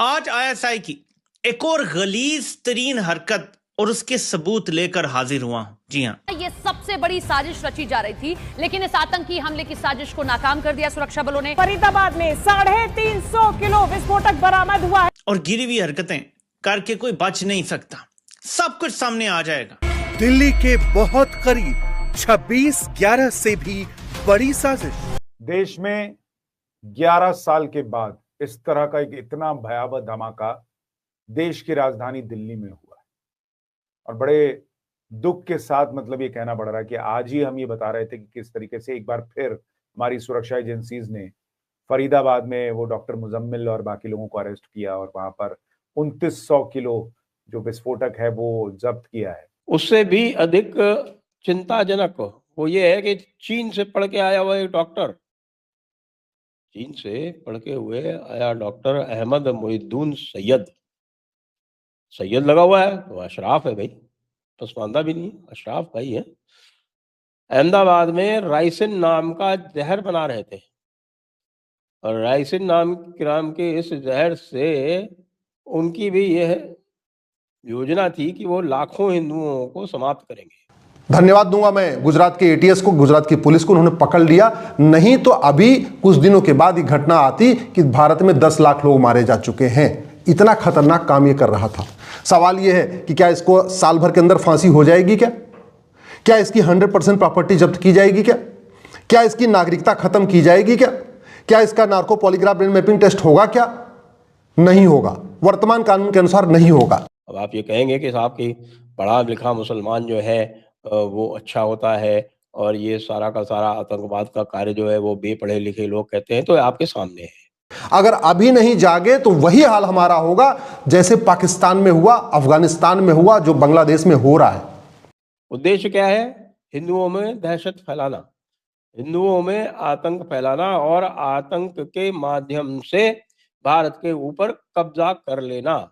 आज आईएसआई की एक और गलीज तरीन हरकत और उसके सबूत लेकर हाजिर हुआ हूं। जी हाँ, ये सबसे बड़ी साजिश रची जा रही थी, लेकिन इस आतंकी हमले की साजिश को नाकाम कर दिया सुरक्षा बलों ने। फरीदाबाद में 350 किलो विस्फोटक बरामद हुआ है और गिरी हुई हरकतें करके कोई बच नहीं सकता, सब कुछ सामने आ जाएगा। दिल्ली के बहुत करीब 26/11 से भी बड़ी साजिश। देश में 11 साल के बाद इस तरह का एक इतना भयावह धमाका देश की राजधानी दिल्ली में हुआ है और बड़े दुख के साथ मतलब ये कहना पड़ रहा है कि आज ही हम ये बता रहे थे कि किस तरीके से एक बार फिर हमारी सुरक्षा एजेंसीज ने फरीदाबाद में वो डॉक्टर मुजम्मिल और बाकी लोगों को अरेस्ट किया और वहां पर 2900 किलो जो विस्फोटक है वो जब्त किया है। उससे भी अधिक चिंताजनक वो ये है कि चीन से पढ़ के आया हुआ एक डॉक्टर, चीन से पढ़ के हुए आया डॉक्टर अहमद मोहिद्दीन सैयद लगा हुआ है, तो अशराफ है भाई, पसमानदा भी नहीं, अशराफ भाई है। अहमदाबाद में राइसिन नाम का जहर बना रहे थे और राइसिन नाम के इस जहर से उनकी भी यह योजना थी कि वो लाखों हिंदुओं को समाप्त करेंगे। धन्यवाद दूंगा मैं गुजरात के एटीएस को, गुजरात की पुलिस को, उन्होंने पकड़ लिया। नहीं तो अभी कुछ दिनों के बाद ये घटना आती कि भारत में 10 लाख लोग मारे जा चुके हैं। इतना खतरनाक काम ये कर रहा था। सवाल ये है कि क्या इसको साल भर के अंदर फांसी हो जाएगी? क्या इसकी 100% प्रॉपर्टी जब्त की जाएगी? क्या इसकी नागरिकता खत्म की जाएगी? क्या इसका narco polygraph brain mapping test होगा? क्या नहीं होगा, वर्तमान कानून के अनुसार नहीं होगा। अब आप ये कहेंगे कि साहब की पढ़ा लिखा मुसलमान जो है वो अच्छा होता है और ये सारा का सारा आतंकवाद का कार्य जो है वो बेपढ़े लिखे लोग करते हैं, तो आपके सामने है। अगर अभी नहीं जागे तो वही हाल हमारा होगा जैसे पाकिस्तान में हुआ, अफगानिस्तान में हुआ, जो बांग्लादेश में हो रहा है। उद्देश्य क्या है? हिंदुओं में दहशत फैलाना, हिंदुओं में आतंक फैलाना और आतंक के माध्यम से भारत के ऊपर कब्जा कर लेना।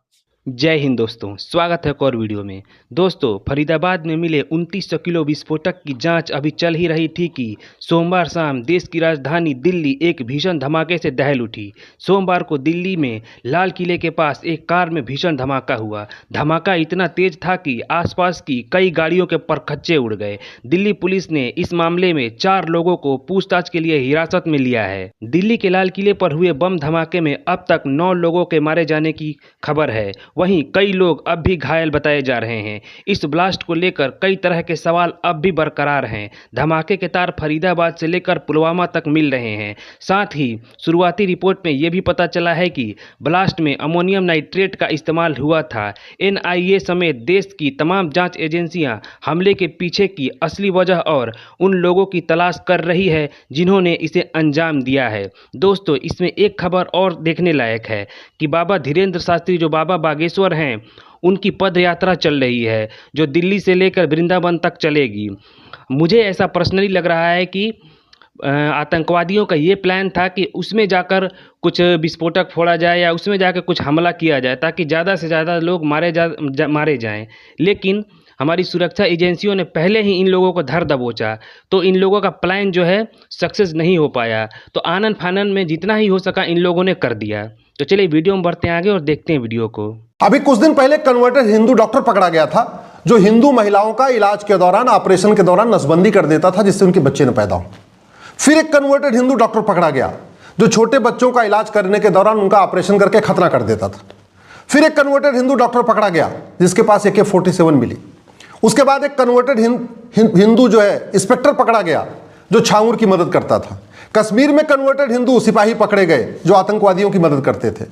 जय हिंद दोस्तों, स्वागत है एक और वीडियो में। दोस्तों, फरीदाबाद में मिले 2900 किलो विस्फोटक की जांच अभी चल ही रही थी कि सोमवार शाम देश की राजधानी दिल्ली एक भीषण धमाके से दहल उठी। सोमवार को दिल्ली में लाल किले के पास एक कार में भीषण धमाका हुआ। धमाका इतना तेज था कि आसपास की कई गाड़ियों के परखच्चे उड़ गए। दिल्ली पुलिस ने इस मामले में 4 लोगों को पूछताछ के लिए हिरासत में लिया है। दिल्ली के लाल किले पर हुए बम धमाके में अब तक 9 लोगों के मारे जाने की खबर है। वहीं कई लोग अब भी घायल बताए जा रहे हैं। इस ब्लास्ट को लेकर कई तरह के सवाल अब भी बरकरार हैं। धमाके के तार फरीदाबाद से लेकर पुलवामा तक मिल रहे हैं। साथ ही शुरुआती रिपोर्ट में यह भी पता चला है कि ब्लास्ट में अमोनियम नाइट्रेट का इस्तेमाल हुआ था। एनआईए समेत देश की तमाम जांच एजेंसियां हमले के पीछे की असली वजह और उन लोगों की तलाश कर रही है जिन्होंने इसे अंजाम दिया है। दोस्तों, इसमें एक खबर और देखने लायक है कि बाबा धीरेन्द्र शास्त्री जो बाबा बागेश्वर हैं, उनकी पद यात्रा चल रही है जो दिल्ली से लेकर वृंदावन तक चलेगी। मुझे ऐसा पर्सनली लग रहा है कि आतंकवादियों का ये प्लान था कि उसमें जाकर कुछ विस्फोटक फोड़ा जाए या उसमें जाकर कुछ हमला किया जाए ताकि ज़्यादा से ज़्यादा लोग मारे जाएं। लेकिन हमारी सुरक्षा एजेंसियों ने पहले ही इन लोगों को धर दबोचा, तो इन लोगों का प्लान जो है सक्सेस नहीं हो पाया। तो आनन फानन में जितना ही हो सका इन लोगों ने कर दिया। तो चलिए वीडियो में बढ़ते हैं आगे और देखते हैं वीडियो को। अभी कुछ दिन पहले कन्वर्टेड हिंदू डॉक्टर पकड़ा गया था जो हिंदू महिलाओं का इलाज के दौरान, ऑपरेशन के दौरान नसबंदी कर देता था जिससे उनके बच्चे न पैदा हो। फिर एक कन्वर्टेड हिंदू डॉक्टर पकड़ा गया जो छोटे बच्चों का इलाज करने के दौरान उनका ऑपरेशन करके खतना कर देता था। फिर एक कन्वर्टेड हिंदू डॉक्टर पकड़ा गया जिसके पास AK-47 मिली। उसके बाद एक कन्वर्टेड हिंदू जो है इंस्पेक्टर पकड़ा गया जो छाऊर की मदद करता था। कश्मीर में कन्वर्टेड हिंदू सिपाही पकड़े गए जो आतंकवादियों की मदद करते थे।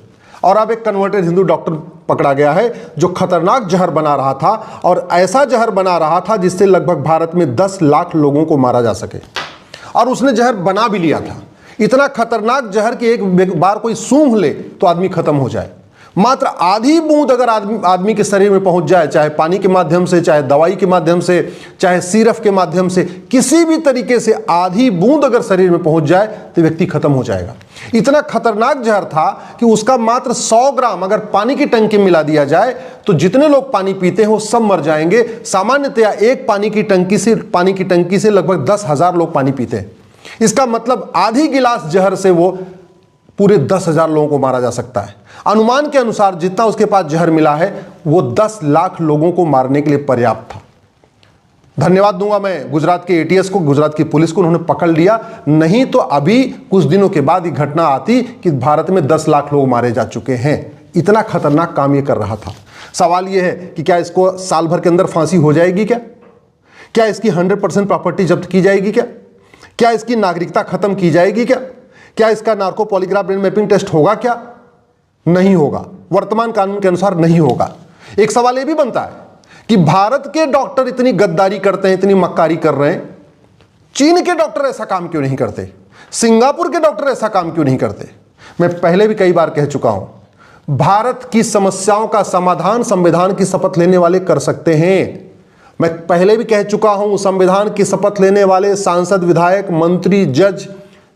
और अब एक कन्वर्टेड हिंदू डॉक्टर पकड़ा गया है जो खतरनाक जहर बना रहा था और ऐसा जहर बना रहा था जिससे लगभग भारत में 10 लाख लोगों को मारा जा सके। और उसने जहर बना भी लिया था, इतना खतरनाक जहर कि एक बार कोई सूंघ ले तो आदमी खत्म हो जाए। मात्र आधी बूंद अगर आदमी के शरीर में पहुंच जाए, चाहे पानी के माध्यम से, चाहे दवाई के माध्यम से, चाहे सिरप के माध्यम से, किसी भी तरीके से आधी बूंद अगर शरीर में पहुंच जाए तो व्यक्ति खत्म हो जाएगा। इतना खतरनाक जहर था कि उसका मात्र 100 ग्राम अगर पानी की टंकी में मिला दिया जाए तो जितने लोग पानी पीते हैं वो सब मर जाएंगे। सामान्यतया एक पानी की टंकी से लगभग 10,000 लोग पानी पीते हैं। इसका मतलब आधी गिलास जहर से वो पूरे 10,000 लोगों को मारा जा सकता है। अनुमान के अनुसार जितना उसके पास जहर मिला है वो 10 लाख लोगों को मारने के लिए पर्याप्त था। धन्यवाद दूंगा मैं गुजरात के एटीएस को, गुजरात की पुलिस को, उन्होंने पकड़ लिया, नहीं तो अभी कुछ दिनों के बाद ये घटना आती कि भारत में 10 लाख लोग मारे जा चुके हैं। इतना खतरनाक काम ये कर रहा था। सवाल ये है कि क्या इसको साल भर के अंदर फांसी हो जाएगी क्या इसकी 100% प्रॉपर्टी जब्त की जाएगी क्या इसकी नागरिकता खत्म की जाएगी क्या इसका narco polygraph brain mapping test होगा क्या? नहीं होगा, वर्तमान कानून के अनुसार नहीं होगा। एक सवाल यह भी बनता है कि भारत के डॉक्टर इतनी गद्दारी करते हैं, इतनी मक्कारी कर रहे हैं, चीन के डॉक्टर ऐसा काम क्यों नहीं करते? सिंगापुर के डॉक्टर ऐसा काम क्यों नहीं करते? मैं पहले भी कई बार कह चुका हूं, भारत की समस्याओं का समाधान संविधान की शपथ लेने वाले कर सकते हैं। मैं पहले भी कह चुका हूं, संविधान की शपथ लेने वाले सांसद, विधायक, मंत्री, जज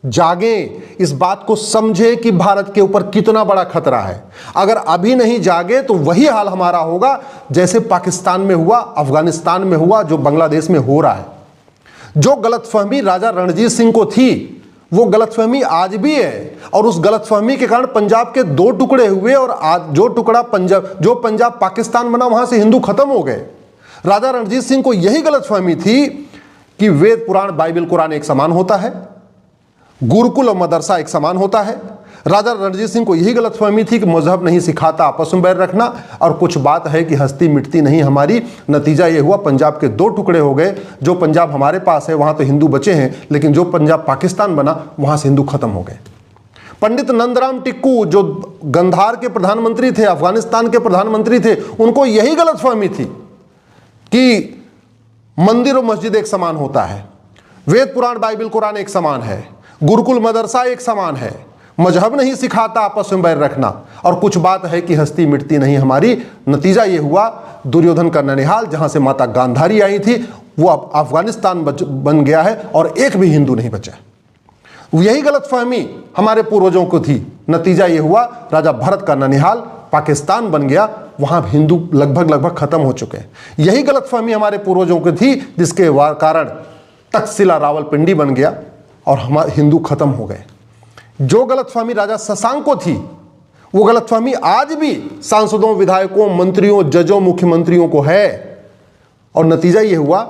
जागें, इस बात को समझें कि भारत के ऊपर कितना बड़ा खतरा है। अगर अभी नहीं जागे तो वही हाल हमारा होगा जैसे पाकिस्तान में हुआ, अफगानिस्तान में हुआ, जो बांग्लादेश में हो रहा है। जो गलतफहमी राजा रणजीत सिंह को थी वो गलतफहमी आज भी है, और उस गलतफहमी के कारण पंजाब के 2 टुकड़े हुए, और आज जो पंजाब पाकिस्तान बना वहां से हिंदू खत्म हो गए। राजा रणजीत सिंह को यही गलतफहमी थी कि वेद पुराण बाइबल कुरान एक समान होता है, गुरुकुल और मदरसा एक समान होता है। राजा रणजीत सिंह को यही गलतफहमी थी कि मजहब नहीं सिखाता आपस में बैर रखना, और कुछ बात है कि हस्ती मिटती नहीं हमारी। नतीजा ये हुआ पंजाब के 2 टुकड़े हो गए। जो पंजाब हमारे पास है वहां तो हिंदू बचे हैं, लेकिन जो पंजाब पाकिस्तान बना वहां से हिंदू खत्म हो गए। पंडित नंदराम टिक्कू जो गंधार के प्रधानमंत्री थे, अफगानिस्तान के प्रधानमंत्री थे, उनको यही गलतफहमी थी कि मंदिर और मस्जिद एक समान होता है, वेद पुराण बाइबल कुरान एक समान है, गुरुकुल मदरसा एक समान है, मजहब नहीं सिखाता आपस में बैर रखना, और कुछ बात है कि हस्ती मिटती नहीं हमारी। नतीजा ये हुआ दुर्योधन का ननिहाल, जहां से माता गांधारी आई थी, वो अब अफगानिस्तान बन गया है और एक भी हिंदू नहीं बचा। यही गलतफहमी हमारे पूर्वजों को थी। नतीजा ये हुआ राजा भरत का ननिहाल पाकिस्तान बन गया, वहां हिंदू लगभग खत्म हो चुके हैं। यही गलतफहमी हमारे पूर्वजों को थी, जिसके कारण तक्षशिला रावलपिंडी बन गया और हमारे हिंदू खत्म हो गए। जो गलतफहमी राजा शशांक को थी वो गलतफहमी आज भी सांसदों, विधायकों, मंत्रियों, जजों, मुख्यमंत्रियों को है। और नतीजा ये हुआ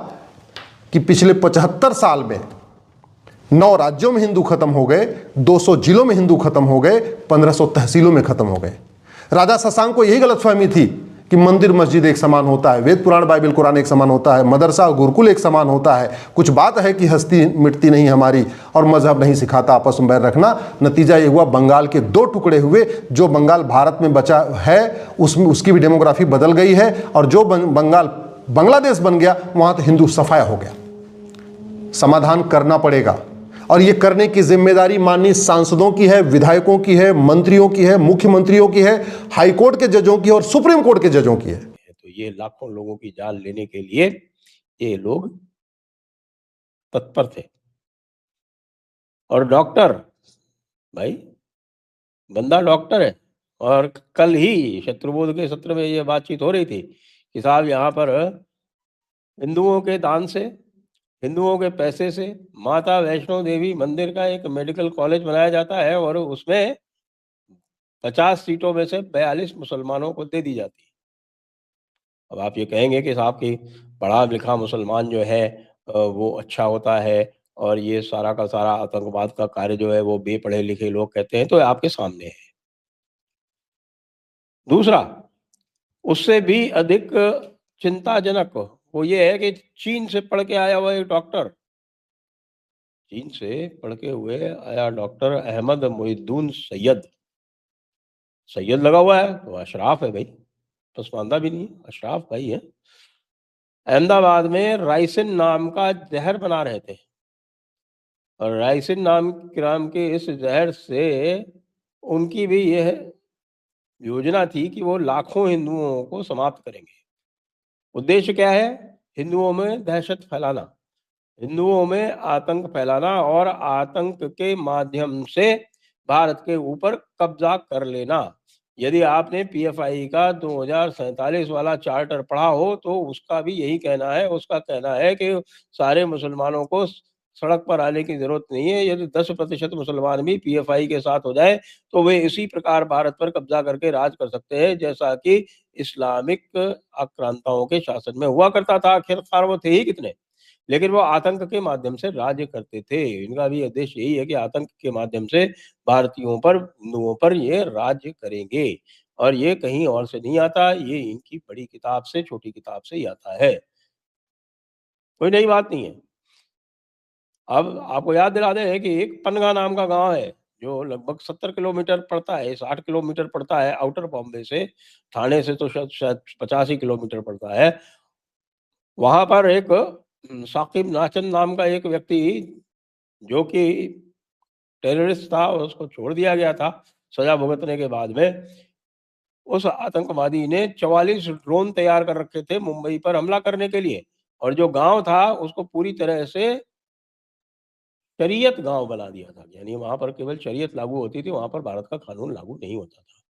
कि पिछले 75 साल में 9 राज्यों में हिंदू खत्म हो गए, 200 जिलों में हिंदू खत्म हो गए, 1500 तहसीलों में खत्म हो गए। राजा शशांक को यही गलतफहमी थी कि मंदिर मस्जिद एक समान होता है, वेद पुराण बाइबल कुरान एक समान होता है, मदरसा और गुरुकुल एक समान होता है। कुछ बात है कि हस्ती मिटती नहीं हमारी, और मजहब नहीं सिखाता आपस में बैर रखना। नतीजा ये हुआ बंगाल के 2 टुकड़े हुए। जो बंगाल भारत में बचा है उसमें उसकी भी डेमोग्राफी बदल गई है, और जो बंगाल बांग्लादेश बन गया वहां तो हिंदू सफाया हो गया। समाधान करना पड़ेगा, और ये करने की जिम्मेदारी माननीय सांसदों की है, विधायकों की है, मंत्रियों की है, मुख्यमंत्रियों की है, हाईकोर्ट के जजों की और सुप्रीम कोर्ट के जजों की है। तो ये लाखों लोगों की जान लेने के लिए ये लोग तत्पर थे। और डॉक्टर भाई, बंदा डॉक्टर है, और कल ही शत्रुबोध के सत्र में ये बातचीत हो रही थी कि साहब यहाँ पर हिंदुओं के दान से, हिंदुओं के पैसे से माता वैष्णो देवी मंदिर का एक मेडिकल कॉलेज बनाया जाता है, और उसमें 50 सीटों में से 42 मुसलमानों को दे दी जाती है। अब आप ये कहेंगे कि साहब की पढ़ा लिखा मुसलमान जो है वो अच्छा होता है, और ये सारा का सारा आतंकवाद का कार्य जो है वो बेपढ़े लिखे लोग कहते हैं, तो आपके सामने है। दूसरा, उससे भी अधिक चिंताजनक वो ये है कि चीन से पढ़ के आया हुआ एक डॉक्टर, चीन से पढ़ के हुए आया डॉक्टर अहमद मोहिद्दीन सैयद लगा हुआ है, तो अशराफ है भाई, पसमानदा भी नहीं, अशराफ भाई है। अहमदाबाद में राइसिन नाम का जहर बना रहे थे, और राइसिन नाम के इस जहर से उनकी भी यह योजना थी कि वो लाखों हिंदुओं को समाप्त करेंगे। उद्देश्य क्या है? हिंदुओं में दहशत फैलाना, हिंदुओं में आतंक फैलाना, और आतंक के माध्यम से भारत के ऊपर कब्जा कर लेना। यदि आपने पीएफआई का 2047 वाला चार्टर पढ़ा हो तो उसका भी यही कहना है। उसका कहना है कि सारे मुसलमानों को सड़क पर आने की जरूरत नहीं है। यदि 10% मुसलमान भी पीएफआई के साथ हो जाए तो वे इसी प्रकार भारत पर कब्जा करके राज कर सकते हैं, जैसा कि इस्लामिक आक्रांताओं के शासन में हुआ करता था। आखिरकार वो थे ही कितने, लेकिन वो आतंक के माध्यम से राज्य करते थे। इनका भी उद्देश्य यही है कि आतंक के माध्यम से भारतीयों पर, हिंदुओं पर ये राज्य करेंगे, और ये कहीं और से नहीं आता, ये इनकी बड़ी किताब से, छोटी किताब से ही आता है। कोई नई बात नहीं है। अब आपको याद दिला दें कि एक पनगा नाम का गांव है जो लगभग 70 किलोमीटर पड़ता है, 60 किलोमीटर पड़ता है आउटर बॉम्बे से। ठाणे से तो शायद 85 किलोमीटर पड़ता है। वहां पर एक साकिब नाचन नाम का एक व्यक्ति, जो कि टेररिस्ट था, उसको छोड़ दिया गया था सजा भुगतने के बाद में। उस आतंकवादी ने 44 ड्रोन तैयार कर रखे थे मुंबई पर हमला करने के लिए, और जो गांव था उसको पूरी तरह से शरीयत गांव बना दिया था। यानी वहां पर केवल शरीयत लागू होती थी, वहां पर भारत का कानून लागू नहीं होता था।